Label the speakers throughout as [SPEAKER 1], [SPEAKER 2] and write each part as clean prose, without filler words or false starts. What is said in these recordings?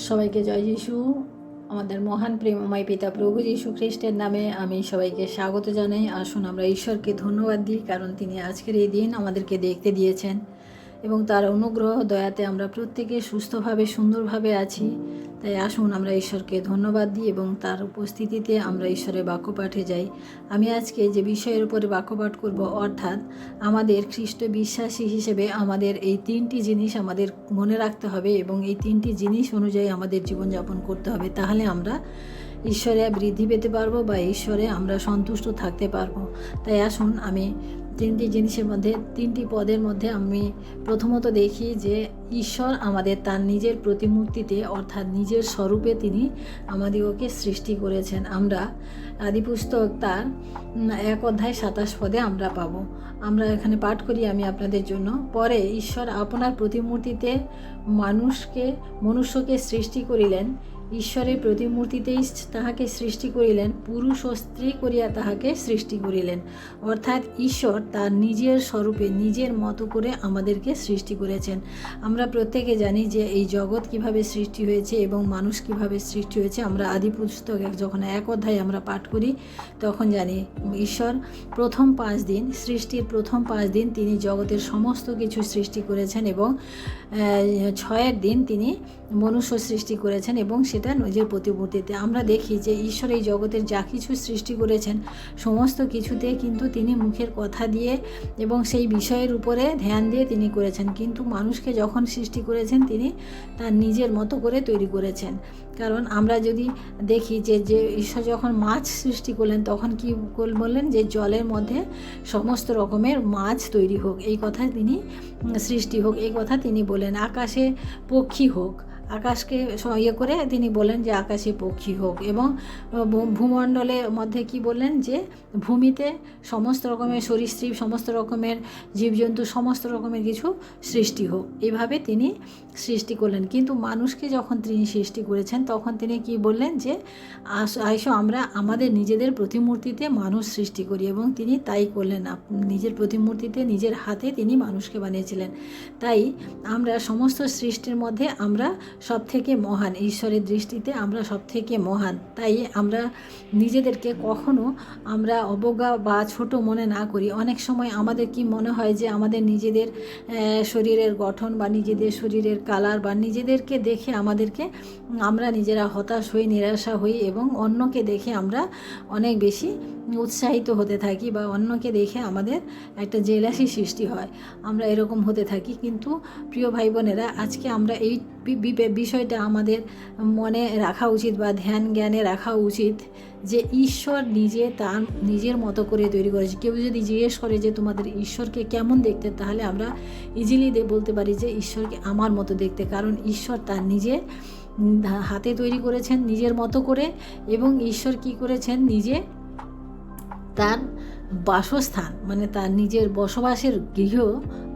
[SPEAKER 1] সবাইকে জয় যিশু। আমাদের মহান প্রেমময় পিতা প্রভু যীশু খ্রিস্টের নামে আমি সবাইকে স্বাগত জানাই। আসুন আমরা ঈশ্বরকে ধন্যবাদ দিই, কারণ তিনি আজকের এই দিন আমাদেরকে দেখতে দিয়েছেন এবং তার অনুগ্রহ দয়াতে আমরা প্রত্যেকে সুস্থভাবে সুন্দরভাবে আছি। তাই আসুন আমরা ঈশ্বরকে ধন্যবাদ দিই এবং তার উপস্থিতিতে আমরা ঈশ্বরের বাক্যপাঠে যাই। আমি আজকে যে বিষয়ের উপরে বাক্যপাঠ করব, অর্থাৎ আমাদের খ্রিস্ট বিশ্বাসী হিসেবে আমাদের এই তিনটি জিনিস আমাদের মনে রাখতে হবে এবং এই তিনটি জিনিস অনুযায়ী আমাদের জীবনযাপন করতে হবে। তাহলে আমরা ঈশ্বরে বৃদ্ধি পেতে পারবো বা ঈশ্বরে আমরা সন্তুষ্ট থাকতে পারবো। তাই আসুন আমি তিনটি জিনিসের মধ্যে, তিনটি পদের মধ্যে আমি প্রথমত দেখি যে ঈশ্বর আমাদের তার নিজের প্রতিমূর্তিতে অর্থাৎ নিজের স্বরূপে তিনি আমাদিগকে সৃষ্টি করেছেন। আমরা আদিপুস্তক তার 1 অধ্যায় 27 পদে আমরা পাবো। আমরা এখানে পাঠ করি আমি আপনাদের জন্য। পরে ঈশ্বর আপনার প্রতিমূর্তিতে মনুষ্যকে সৃষ্টি করিলেন, ঈশ্বরের প্রতিমূর্তিতেই তাহাকে সৃষ্টি করিলেন, পুরুষ ও স্ত্রী করিয়া তাহাকে সৃষ্টি করিলেন। অর্থাৎ ঈশ্বর তার নিজের স্বরূপে নিজের মতো করে আমাদেরকে সৃষ্টি করেছেন। আমরা প্রত্যেকে জানি যে এই জগৎ কিভাবে সৃষ্টি হয়েছে এবং মানুষ কিভাবে সৃষ্টি হয়েছে। আমরা আদি পুস্তক যখন 1 অধ্যায় আমরা পাঠ করি তখন জানি ঈশ্বর প্রথম 5 দিন, সৃষ্টির প্রথম 5 দিন তিনি জগতের সমস্ত কিছু সৃষ্টি করেছেন এবং 6 দিন তিনি মনুষ্য সৃষ্টি করেছেন এবং সেটা নিজের প্রতিমূর্তিতে। আমরা দেখি যে ঈশ্বর এই জগতের যা কিছু সৃষ্টি করেছেন সমস্ত কিছুতে কিন্তু তিনি মুখের কথা দিয়ে এবং সেই বিষয়ের উপরে ধ্যান দিয়ে তিনি করেছেন, কিন্তু মানুষকে যখন সৃষ্টি করেছেন তিনি তার নিজের মতো করে তৈরি করেছেন। কারণ আমরা যদি দেখি যে ঈশ্বর যখন মাছ সৃষ্টি করলেন তখন কি বললেন যে জলের মধ্যে সমস্ত রকমের মাছ তৈরি হোক, এই কথা তিনি সৃষ্টি হোক, এই কথা তিনি বলেন। আকাশে পক্ষী হোক, আকাশকে করে তিনি বলেন যে আকাশে পক্ষী হোক, এবং ভূমণ্ডলের মধ্যে কি বললেন যে ভূমিতে সমস্ত রকমের সরীসৃপ, সমস্ত রকমের জীবজন্তু, সমস্ত রকমের কিছু সৃষ্টি হোক, এইভাবে তিনি সৃষ্টি করলেন। কিন্তু মানুষকে যখন তিনি সৃষ্টি করেছেন তখন তিনি কি বললেন যে আইসো আমরা আমাদের নিজেদের প্রতিমূর্তিতে মানুষ সৃষ্টি করি, এবং তিনি তাই করলেন। নিজের প্রতিমূর্তিতে নিজের হাতে তিনি মানুষকে বানিয়েছিলেন। তাই আমরা সমস্ত সৃষ্টির মধ্যে আমরা সব থেকে মহান, ঈশ্বরের দৃষ্টিতে আমরা সব থেকে মহান। তাই আমরা নিজেদেরকে কখনো আমরা অবজ্ঞা বা ছোট মনে না করি। অনেক সময় আমাদের কি মনে হয় যে আমাদের নিজেদের শরীরের গঠন বা নিজেদের শরীরের কালার বা নিজেদেরকে দেখে আমরা নিজেরা হতাশ হই, নিরাশা হই এবং অন্যকে দেখে আমরা অনেক বেশি উৎসাহিত হতে থাকি বা অন্যকে দেখে আমাদের একটা জেলাসি সৃষ্টি হয়, আমরা এরকম হতে থাকি। কিন্তু প্রিয় ভাই বোনেরা, আজকে আমরা এই বিষয়টা আমাদের মনে রাখা উচিত বা ধ্যান জ্ঞানে রাখা উচিত যে ঈশ্বর নিজে তার নিজের মতো করে তৈরি করেছে। কেউ যদি জিজ্ঞেস করে যে তোমাদের ঈশ্বরকে কেমন দেখতে, তাহলে আমরা ইজিলি বলতে পারি যে ঈশ্বরকে আমার মতো দেখতে, কারণ ঈশ্বর তার নিজে হাতে তৈরি করেছেন নিজের মতো করে, এবং ঈশ্বর কি করেছেন নিজে তার বাসস্থান মানে তার নিজের বসবাসের গৃহ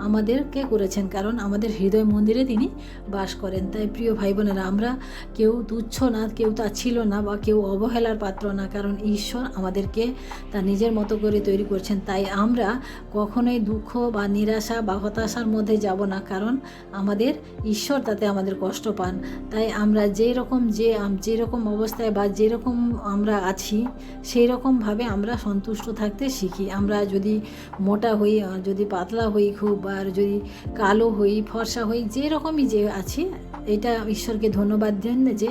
[SPEAKER 1] আমাদেরকে করেছেন, কারণ আমাদের হৃদয় মন্দিরে তিনি বাস করেন। তাই প্রিয় ভাই বোনেরা, আমরা কেউ তুচ্ছ না, কেউ তাচ্ছিল্য না বা কেউ অবহেলার পাত্র না, কারণ ঈশ্বর আমাদেরকে তার নিজের মতো করে তৈরি করছেন। তাই আমরা কখনোই দুঃখ বা নিরাশা বা হতাশার মধ্যে যাব না, কারণ আমাদের ঈশ্বর তাতে আমাদের কষ্ট পান। তাই আমরা যেরকম অবস্থায় বা যেরকম আমরা আছি সেই রকমভাবে আমরা সন্তুষ্ট থাকতে শিখি। আমরা যদি মোটা হই, যদি পাতলা হই খুব, আর যদি কালো হই, ফর্সা হই, যেরকমই যে আছি, এটা ঈশ্বরকে ধন্যবাদ দেন যে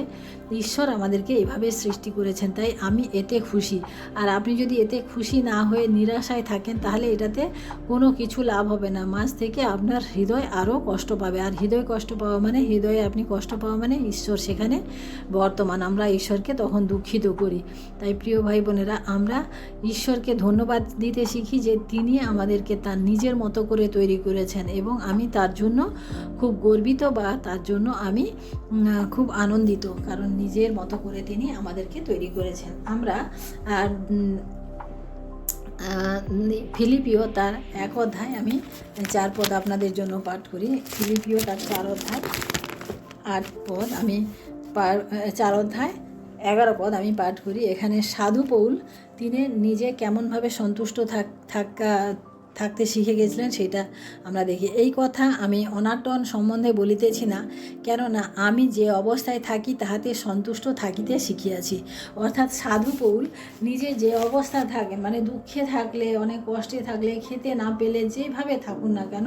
[SPEAKER 1] ঈশ্বর আমাদেরকে এভাবে সৃষ্টি করেছেন। তাই আমি এতে খুশি। আর আপনি যদি এতে খুশি না হয়ে নিরাশায় থাকেন তাহলে এটাতে কোনো কিছু লাভ হবে না। মাঝ থেকে আপনার হৃদয় আরও কষ্ট পাবে, আর হৃদয় কষ্ট পাওয়া মানে, হৃদয়ে আপনি কষ্ট পাওয়া মানে ঈশ্বর সেখানে বর্তমান। আমরা ঈশ্বরকে তখন দুঃখিত করি। তাই প্রিয় ভাই বোনেরা, আমরা ঈশ্বরকে ধন্যবাদ দিতে শিখি যে তিনি আমাদেরকে তার নিজের মতো করে তৈরি করেছেন, এবং আমি তার জন্য খুব গর্বিত বা তার জন্য আমি খুব আনন্দিত, কারণ নিজের মতো করে তিনি আমাদেরকে তৈরি করেছেন। আমরা ফিলিপিও তার 1 অধ্যায় আমি 4 পদ আপনাদের জন্য পাঠ করি। ফিলিপিও তার 4 অধ্যায় 8 পদ আমি 4 অধ্যায় 11 পদ আমি পাঠ করি। এখানে সাধু পৌল তিনি নিজে কেমনভাবে সন্তুষ্ট থাকতে শিখে গেছিলেন, সেটা আমরা দেখি। এই কথা আমি অনাটন সম্বন্ধে বলিতেছি না, কেননা আমি যে অবস্থায় থাকি তাহাতে সন্তুষ্ট থাকিতে শিখিয়াছি। অর্থাৎ সাধু পৌল নিজে যে অবস্থা থাকে, মানে দুঃখে থাকলে, অনেক কষ্টে থাকলে, খেতে না পেলে, যেভাবে থাকুন না কেন,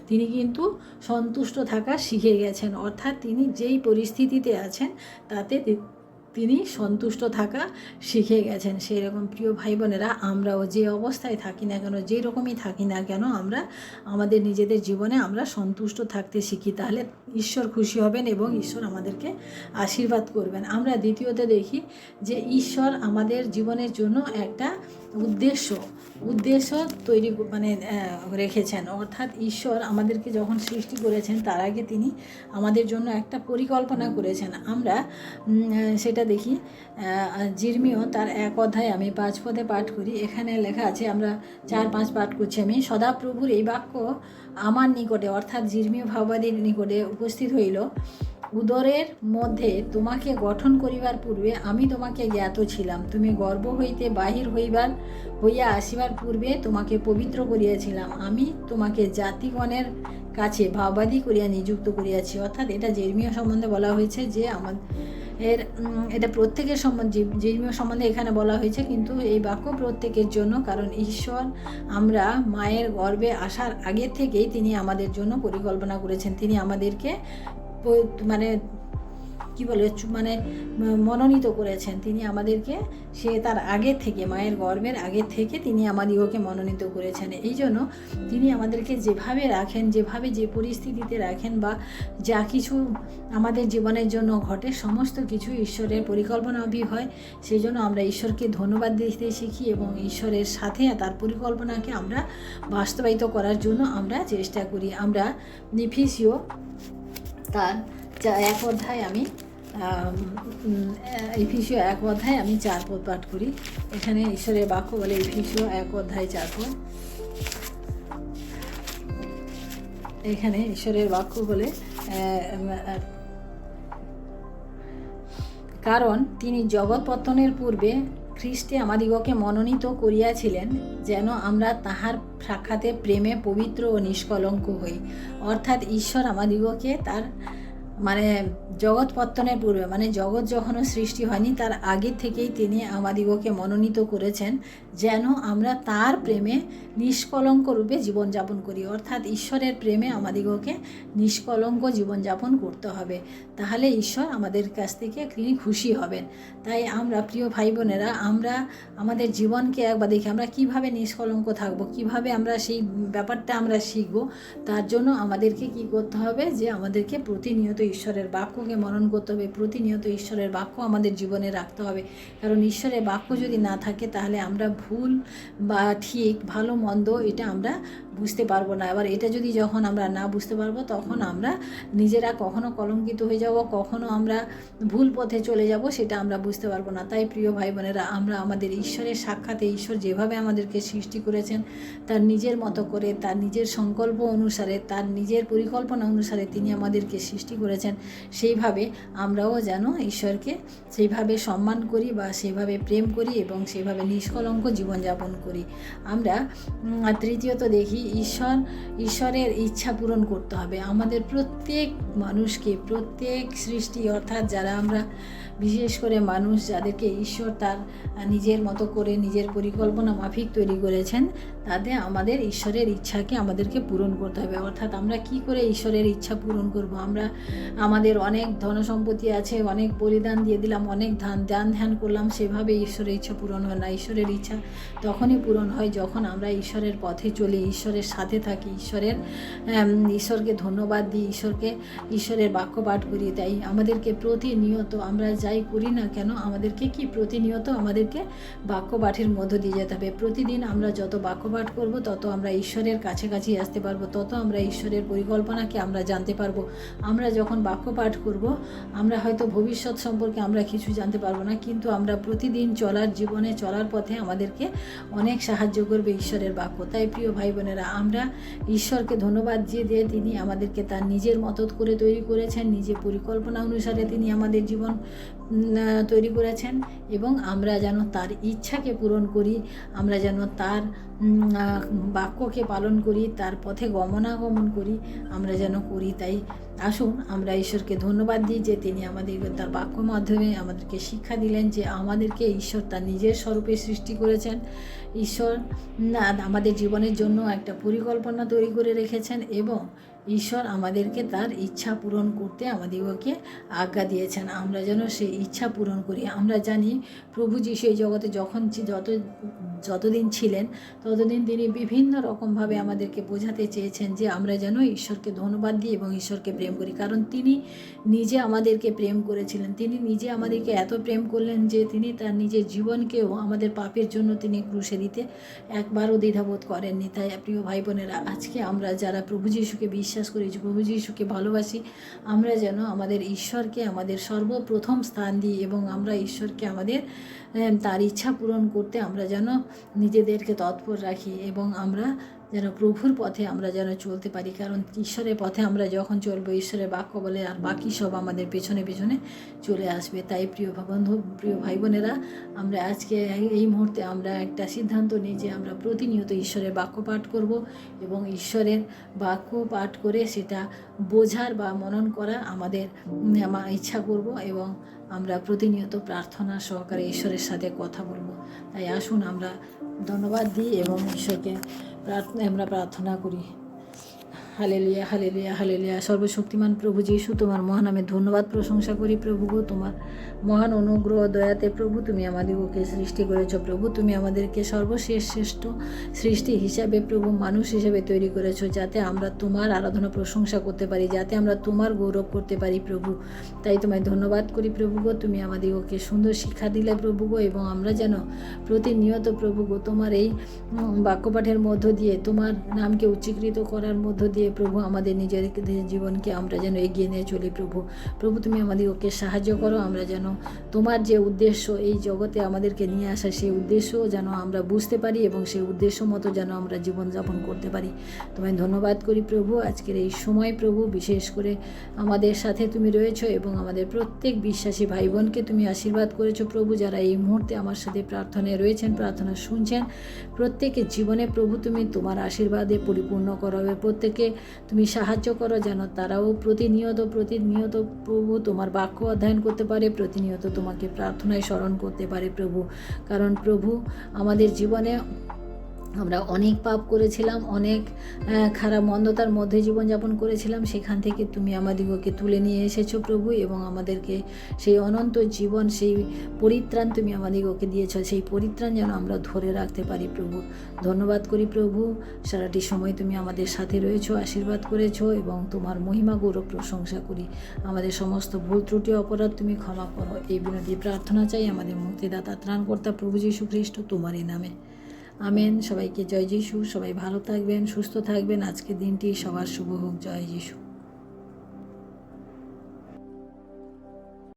[SPEAKER 1] তিনি কিন্তু সন্তুষ্ট থাকা শিখে গেছেন। অর্থাৎ তিনি যেই পরিস্থিতিতে আছেন তাতে তিনি সন্তুষ্ট থাকা শিখে গেছেন। সেই রকম প্রিয় ভাই বোনেরা, আমরাও যে অবস্থায় থাকি না কেন, যে রকমই থাকি না কেন, আমরা আমাদের নিজেদের জীবনে আমরা সন্তুষ্ট থাকতে শিখি, তাহলে ঈশ্বর খুশি হবেন এবং ঈশ্বর আমাদেরকে আশীর্বাদ করবেন। আমরা দ্বিতীয়ত দেখি যে ঈশ্বর আমাদের জীবনের জন্য একটা উদ্দেশ্য তৈরি রেখেছেন। অর্থাৎ ঈশ্বর আমাদেরকে যখন সৃষ্টি করেছেন তার আগে তিনি আমাদের জন্য একটা পরিকল্পনা করেছেন। আমরা সেটা দেখি জিরমিয় তার 1 অধ্যায়, আমি 5 পদে পাঠ করি। এখানে লেখা আছে, আমরা 4-5 পাঠ করছি আমি। সদাপ্রভুর এই বাক্য আমার নিকটে, অর্থাৎ জিরমিয় ভাববাদীর নিকটে উপস্থিত হইল। উদরের মধ্যে তোমাকে গঠন করিবার পূর্বে আমি তোমাকে জ্ঞাত ছিলাম। তুমি গর্ভ হইতে বাহির হইয়া আসিবার পূর্বে তোমাকে পবিত্র করিয়াছিলাম। আমি তোমাকে জাতিগণের কাছে ভাববাদী করিয়া নিযুক্ত করিয়াছি। অর্থাৎ এটা জেরেমিয়া সম্বন্ধে বলা হয়েছে, যে এটা প্রত্যেকের সম্বন্ধে, জেরেমিয়া সম্বন্ধে এখানে বলা হয়েছে, কিন্তু এই বাক্য প্রত্যেকের জন্য। কারণ ঈশ্বর আমরা মায়ের গর্ভে আসার আগে থেকেই তিনি আমাদের জন্য পরিকল্পনা করেছেন। তিনি আমাদেরকে মনোনীত করেছেন। তিনি আমাদেরকে তার আগে থেকে, মায়ের গর্ভের আগে থেকে তিনি আমাদিগকে মনোনীত করেছেন। এই জন্য তিনি আমাদেরকে যেভাবে রাখেন, যেভাবে যে পরিস্থিতিতে রাখেন, বা যা কিছু আমাদের জীবনের জন্য ঘটে, সমস্ত কিছু ঈশ্বরের পরিকল্পনাবি হয়। সেই জন্য আমরা ঈশ্বরকে ধন্যবাদ দিতে শিখি এবং ঈশ্বরের সাথে তার পরিকল্পনাকে আমরা বাস্তবায়িত করার জন্য আমরা চেষ্টা করি। আমরা এফেসীয় তার 1 অধ্যায়, আমি এফেসীয় 1 অধ্যায় আমি 4 পদ পাঠ করি। এখানে ঈশ্বরের বাক্য বলে, এফেসীয় 1 অধ্যায় 4 পদ। এখানে ঈশ্বরের বাক্য বলে, কারণ তিনি জগৎ পতনের পূর্বে খ্রিস্টে আমাদিগকে মনোনীত করিয়াছিলেন, যেন আমরা তাহার সাক্ষাতে প্রেমে পবিত্র ও নিষ্কলঙ্ক হই। অর্থাৎ ঈশ্বর আমাদিগকে তার জগৎ পত্তনের পূর্বে, জগৎ যখনও সৃষ্টি হয়নি তার আগে থেকেই তিনি আমাদিগকে মনোনীত করেছেন, যেন আমরা তার প্রেমে নিষ্কলঙ্ক রূপে জীবনযাপন করি। অর্থাৎ ঈশ্বরের প্রেমে আমাদিগকে নিষ্কলঙ্ক জীবনযাপন করতে হবে, তাহলে ঈশ্বর আমাদের কাছ থেকে তিনি খুশি হবেন। তাই আমরা প্রিয় ভাই বোনেরা, আমরা আমাদের জীবনকে একবার দেখি, আমরা কিভাবে নিষ্কলঙ্ক থাকব, কিভাবে আমরা সেই ব্যাপারটা আমরা শিখব। তার জন্য আমাদেরকে কি করতে হবে, যে আমাদেরকে প্রতিনিয়ত ঈশ্বরের বাক্যকে মনন করতে হবে, প্রতিনিয়ত ঈশ্বরের বাক্য আমাদের জীবনে রাখতে হবে। কারণ ঈশ্বরের বাক্য যদি না থাকে, তাহলে আমরা ভুল বা ঠিক, ভালো মন্দ, এটা আমরা বুঝতে পারবো না। আবার এটা যদি যখন আমরা না বুঝতে পারবো, তখন আমরা নিজেরা কখনো কলঙ্কিত হয়ে যাব, কখনো আমরা ভুল পথে চলে যাব, সেটা আমরা বুঝতে পারবো না। তাই প্রিয় ভাই বোনেরা, আমরা আমাদের ঈশ্বরের সাক্ষাতে, ঈশ্বর যেভাবে আমাদেরকে সৃষ্টি করেছেন তার নিজের মতো করে, তার নিজের সংকল্প অনুসারে, তার নিজের পরিকল্পনা অনুসারে তিনি আমাদেরকে সৃষ্টি করেছেন, সেইভাবে আমরাও যেন ঈশ্বরকে সেইভাবে সম্মান করি, বা সেইভাবে প্রেম করি, এবং সেইভাবে নিষ্কলঙ্ক জীবনযাপন করি। আমরা তৃতীয়ত দেখি, ঈশ্বরের ইচ্ছা পূরণ করতে হবে। আমাদের প্রত্যেক মানুষকে, প্রত্যেক সৃষ্টি, অর্থাৎ যারা আমরা, বিশেষ করে মানুষ যাদেরকে ঈশ্বর তার নিজের মতো করে, নিজের পরিকল্পনা মাফিক তৈরি করেছেন, তাতে আমাদের ঈশ্বরের ইচ্ছাকে আমাদেরকে পূরণ করতে হবে। অর্থাৎ আমরা কি করে ঈশ্বরের ইচ্ছা পূরণ করব? আমাদের অনেক ধনসম্পত্তি আছে, অনেক বলিদান দিয়ে দিলাম, অনেক দান ধ্যান করলাম, সেভাবে ঈশ্বরের ইচ্ছা পূরণ হয় না। ঈশ্বরের ইচ্ছা তখনই পূরণ হয় যখন আমরা ঈশ্বরের পথে চলি, ঈশ্বরের সাথে থাকি, ঈশ্বরকে ধন্যবাদ দিই, ঈশ্বরের বাক্য পাঠ করি। তাই আমাদেরকে প্রতিনিয়ত, আমরা যাই করি না কেন, আমাদেরকে প্রতিনিয়ত আমাদেরকে বাক্য পাঠের মধ্য দিয়ে যেতে হবে। প্রতিদিন আমরা যত বাক্য পাঠ করব, তত আমরা ঈশ্বরের কাছাকাছি আসতে পারবো, তত আমরা ঈশ্বরের পরিকল্পনাকে আমরা জানতে পারবো। আমরা যখন বাক্য পাঠ করব, আমরা হয়তো ভবিষ্যৎ সম্পর্কে আমরা কিছু জানতে পারবো না, কিন্তু আমরা প্রতিদিন জীবনে চলার পথে আমাদেরকে অনেক সাহায্য করবে ঈশ্বরের বাক্য। তাই প্রিয় ভাই বোনেরা, বোনেরা, আমরা ঈশ্বরকে ধন্যবাদ দিয়ে তিনি আমাদেরকে তার নিজের মতো করে তৈরি করেছেন, নিজের পরিকল্পনা অনুসারে তিনি আমাদের জীবন তৈরি করেছেন, এবং আমরা যেন তার ইচ্ছাকে পূরণ করি, আমরা যেন তার বাক্যকে পালন করি, তার পথে গমনাগমন করি, আমরা যেন করি। তাই আসুন আমরা ঈশ্বরকে ধন্যবাদ দিই যে তিনি আমাদেরকে তার বাক্য মাধ্যমে আমাদেরকে শিক্ষা দিলেন যে আমাদেরকে ঈশ্বর তার নিজের স্বরূপে সৃষ্টি করেছেন। ঈশ্বর আমাদের জীবনের জন্য একটা পরিকল্পনা তৈরি করে রেখেছেন, এবং ঈশ্বর আমাদেরকে তার ইচ্ছা পূরণ করতে আমাদেরকে আজ্ঞা দিয়েছেন। আমরা যেন সেই ইচ্ছা পূরণ করি। আমরা জানি প্রভু যীশু এই জগতে যতদিন ছিলেন ততদিন তিনি বিভিন্ন রকমভাবে আমাদেরকে বোঝাতে চেয়েছেন যে আমরা যেন ঈশ্বরকে ধন্যবাদ দিই এবং ঈশ্বরকে প্রেম করি, কারণ তিনি নিজে আমাদেরকে প্রেম করেছিলেন। তিনি নিজে আমাদেরকে এত প্রেম করলেন যে তিনি তার নিজের জীবনকেও আমাদের পাপের জন্য তিনি ক্রুশে দিতে একবারও দ্বিধাবোধ করেননি। তাই প্রিয় ভাই বোনেরা, আজকে আমরা যারা প্রভু যীশুকে বিশ্বাস করি, প্রভু যীশুকে ভালোবাসি, আমরা যেন আমাদের ঈশ্বরকে আমাদের সর্বপ্রথম স্থান দিই, এবং আমরা ঈশ্বরকে আমাদের তার ইচ্ছা পূরণ করতে আমরা যেন নিজেদেরকে তৎপর রাখি, এবং আমরা যেন প্রভুর পথে আমরা যেন চলতে পারি। কারণ ঈশ্বরের পথে আমরা যখন চলবো, ঈশ্বরের বাক্য বলে আর বাকি সব আমাদের পেছনে পেছনে চলে আসবে। তাই প্রিয় ভাই বোনেরা, আমরা আজকে এই মুহূর্তে আমরা একটা সিদ্ধান্ত নিই যে আমরা প্রতিনিয়ত ঈশ্বরের বাক্য পাঠ করব, এবং ঈশ্বরের বাক্য পাঠ করে সেটা বোঝার বা মনন করা আমাদের ইচ্ছা করব, এবং আমরা প্রতিনিয়ত প্রার্থনা সহকারে ঈশ্বরের সাথে কথা বলবো। তাই আসুন আমরা ধন্যবাদ দিই এবং ঈশ্বরকে আমরা প্রার্থনা করি। Hallelujah, hallelujah, hallelujah. সর্বশক্তিমান প্রভু যীশু, তোমার মহানামে ধন্যবাদ প্রশংসা করি। প্রভু গো, তোমার মহান অনুগ্রহ দয়াতে প্রভু তুমি আমাদেরকে সৃষ্টি করেছো। প্রভু তুমি আমাদেরকে শ্রেষ্ঠ সৃষ্টি হিসাবে প্রভু মানুষ হিসাবে তৈরি করেছো, যাতে আমরা তোমার আরাধনা প্রশংসা করতে পারি, যাতে আমরা তোমার গৌরব করতে পারি প্রভু। তাই তোমায় ধন্যবাদ করি প্রভু গো, তুমি আমাদেরকে সুন্দর শিক্ষা দিলে প্রভু গো, এবং আমরা যেন প্রতিনিয়ত প্রভু গো তোমার এই বাক্যপাঠের মধ্য দিয়ে, তোমার নামকে উচ্চীকৃত করার মধ্য দিয়ে প্রভু আমাদের নিজের জীবনকে আমরা যেন এগিয়ে নিয়ে চলি প্রভু। প্রভু তুমি আমাদেরকে সাহায্য করো, আমরা যেন তোমার যে উদ্দেশ্য এই জগতে আমাদেরকে নিয়ে আসা, সেই উদ্দেশ্য যেন আমরা বুঝতে পারি, এবং সেই উদ্দেশ্য মতো যেন আমরা জীবনযাপন করতে পারি। তোমায় ধন্যবাদ করি প্রভু। আজকের এই সময় প্রভু বিশেষ করে আমাদের সাথে তুমি রয়েছো, এবং আমাদের প্রত্যেক বিশ্বাসী ভাই বোনকে তুমি আশীর্বাদ করেছো প্রভু, যারা এই মুহূর্তে আমার সাথে প্রার্থনায় রয়েছেন, প্রার্থনা শুনছেন। প্রত্যেকের জীবনে প্রভু তুমি তোমার আশীর্বাদে পরিপূর্ণ করো, প্রত্যেকে তুমি সাহায্য করো যেন তারাও প্রতিনিয়ত প্রভু তোমার বাক্য অধ্যয়ন করতে পারে, প্রতিনিয়ত তোমাকে প্রার্থনায় স্মরণ করতে পারে প্রভু। কারণ প্রভু আমাদের জীবনে আমরা অনেক পাপ করেছিলাম, অনেক খারাপ মন্দতার মধ্যে জীবনযাপন করেছিলাম, সেখান থেকে তুমি আমাদিগকে তুলে নিয়ে এসেছো প্রভু, এবং আমাদেরকে সেই অনন্ত জীবন, সেই পরিত্রাণ তুমি আমাদিগকে দিয়েছো। সেই পরিত্রাণ যেন আমরা ধরে রাখতে পারি প্রভু। ধন্যবাদ করি প্রভু, সারাটি সময় তুমি আমাদের সাথে রয়েছো, আশীর্বাদ করেছো, এবং তোমার মহিমা গৌরব প্রশংসা করি। আমাদের সমস্ত ভুল ত্রুটি অপরাধ তুমি ক্ষমা করো, এই বিনতি প্রার্থনা চাই আমাদের মুক্তিদাতা ত্রাণকর্তা প্রভু যীশু খ্রিস্ট তোমারই নামে, আমেন। সবাইকে জয় যিশু। সবাই ভালো থাকবেন, সুস্থ থাকবেন। আজকের দিনটি সবার শুভ হোক। জয় যিশু।